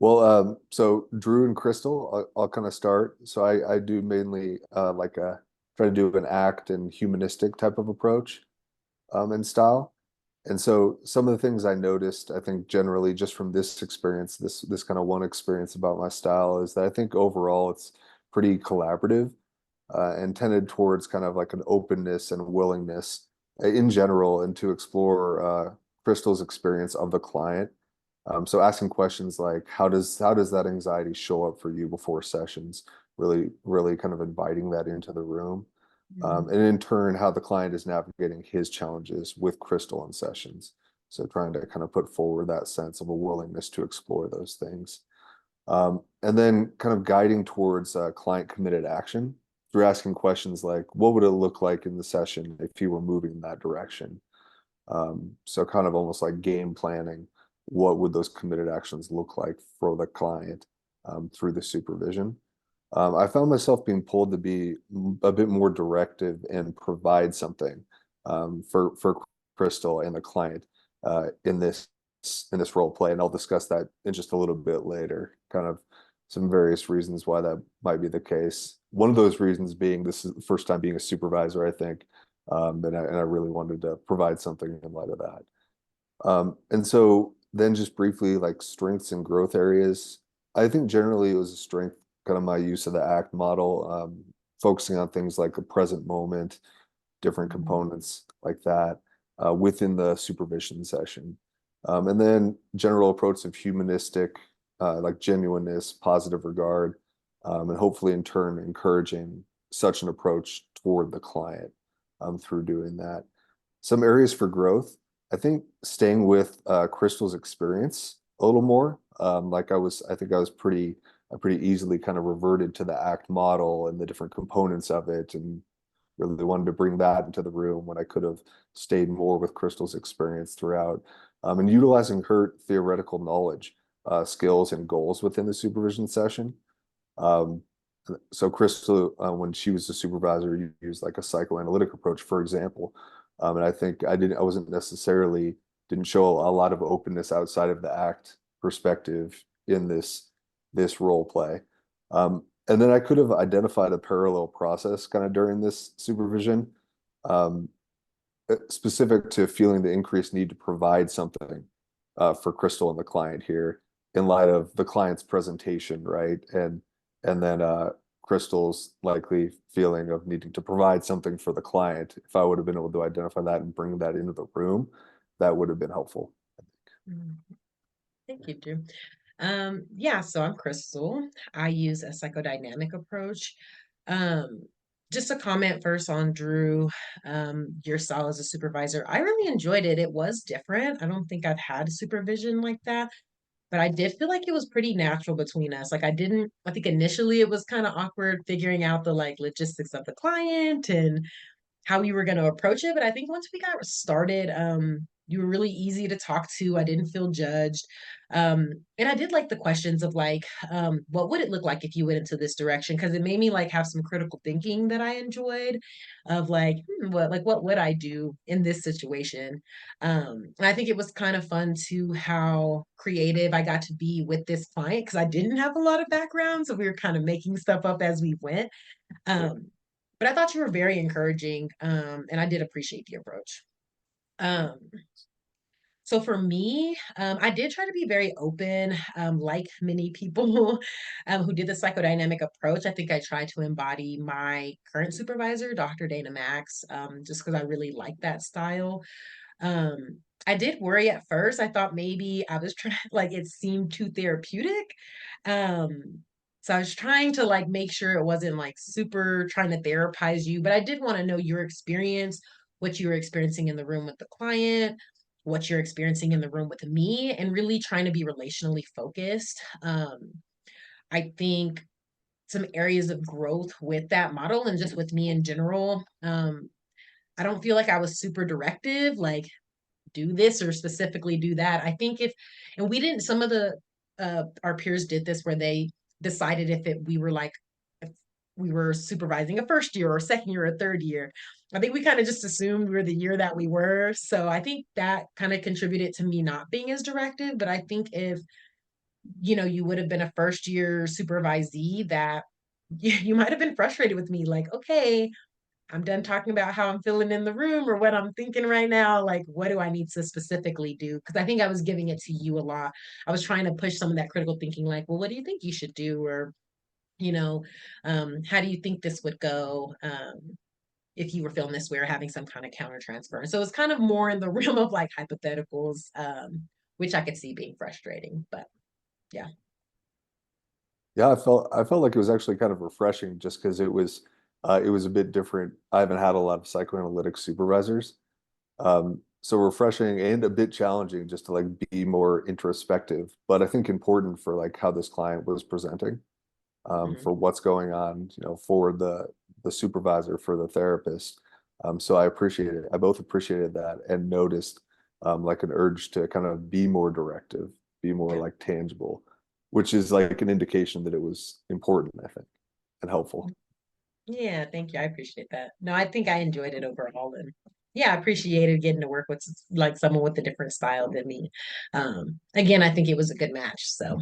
So Drew and Crystal, I'll kind of start. So I do mainly try to do an act and humanistic type of approach and style. And so some of the things I noticed, I think generally just from this experience, this kind of one experience about my style is that I think overall it's pretty collaborative and tended towards kind of like an openness and willingness in general and to explore Crystal's experience of the client. So asking questions like how does that anxiety show up for you before sessions? Really kind of inviting that into the room. Mhm. And in turn, how the client is navigating his challenges with Crystal in sessions. So trying to kind of put forward that sense of a willingness to explore those things. And then kind of guiding towards client committed action through asking questions like, what would it look like in the session if you were moving in that direction? So kind of almost like game planning, what would those committed actions look like for the client through the supervision? I found myself being pulled to be a bit more directive and provide something for Crystal and the client in this role play, and I'll discuss that in just a little bit later. Kind of some various reasons why that might be the case. One of those reasons being this is the first time being a supervisor, I think, and I really wanted to provide something in light of that. And so then just briefly, like strengths and growth areas, I think generally it was a strength, kind of my use of the ACT model, focusing on things like the present moment, different Mhm. components like that within the supervision session. And then general approach of humanistic, like genuineness, positive regard, and hopefully in turn encouraging such an approach toward the client through doing that. Some areas for growth, I think staying with Crystal's experience a little more. I think I pretty easily kind of reverted to the ACT model and the different components of it, and really wanted to bring that into the room when I could have stayed more with Crystal's experience throughout, and utilizing her theoretical knowledge, skills, and goals within the supervision session. Um, so Crystal, when she was the supervisor, used like a psychoanalytic approach, for example. And I think I wasn't necessarily didn't show a lot of openness outside of the act perspective in this role play. And then I could have identified a parallel process kind of during this supervision, um, specific to feeling the increased need to provide something for Crystal and the client here in light of the client's presentation, right? And then Crystal's likely feeling of needing to provide something for the client. If I would have been able to identify that and bring that into the room, that would have been helpful. Mhm. Thank you, Drew. Yeah, so I'm Crystal. I use a psychodynamic approach. Um, just a comment first on Drew, your style as a supervisor. I really enjoyed it. It was different. I don't think I've had supervision like that, but I did feel like it was pretty natural between us. I think initially it was kind of awkward figuring out the like logistics of the client and how we were going to approach it. But I think once we got started, you were really easy to talk to. I didn't feel judged. And I did like the questions of like, what would it look like if you went into this direction? Because it made me like have some critical thinking that I enjoyed of like, what would I do in this situation? And I think it was kind of fun too how creative I got to be with this client because I didn't have a lot of background. So we were kind of making stuff up as we went. Um, but I thought you were very encouraging, and I did appreciate the approach. Um, so for me, I did try to be very open, like many people who did the psychodynamic approach. I think I tried to embody my current supervisor, Dr. Dana Max, just because I really like that style. I did worry at first. I thought maybe I was trying, like it seemed too therapeutic. Um, so I was trying to like make sure it wasn't like super trying to therapize you, but I did want to know your experience, what you were experiencing in the room with the client, what you're experiencing in the room with me, and really trying to be relationally focused. I think some areas of growth with that model and just with me in general. I don't feel like I was super directive, like do this or specifically do that. I think if, and we didn't, some of the, our peers did this where they decided we were like, if we were supervising a first year or a second year or a third year. I think we kind of just assumed we were the year that we were. So I think that kind of contributed to me not being as directive. But I think if you would have been a first year supervisee that you might have been frustrated with me, like, okay, I'm done talking about how I'm feeling in the room or what I'm thinking right now. Like, what do I need to specifically do? Because I think I was giving it to you a lot. I was trying to push some of that critical thinking, like, well, what do you think you should do? Or, you know, how do you think this would go? If you were feeling this way or having some kind of counter transfer. So it's kind of more in the realm of like hypotheticals, which I could see being frustrating. But yeah. Yeah, I felt like it was actually kind of refreshing just because it was a bit different. I haven't had a lot of psychoanalytic supervisors. So refreshing and a bit challenging just to like be more introspective, but I think important for like how this client was presenting, Mhm. for what's going on, for the supervisor, for the therapist. So I appreciate it. I both appreciated that and noticed like an urge to kind of be more directive, be more Yeah. like tangible, which is like an indication that it was important, I think, and helpful. Yeah, thank you. I appreciate that. No, I think I enjoyed it overall, and yeah, I appreciated getting to work with like someone with a different style than me. Again, I think it was a good match. So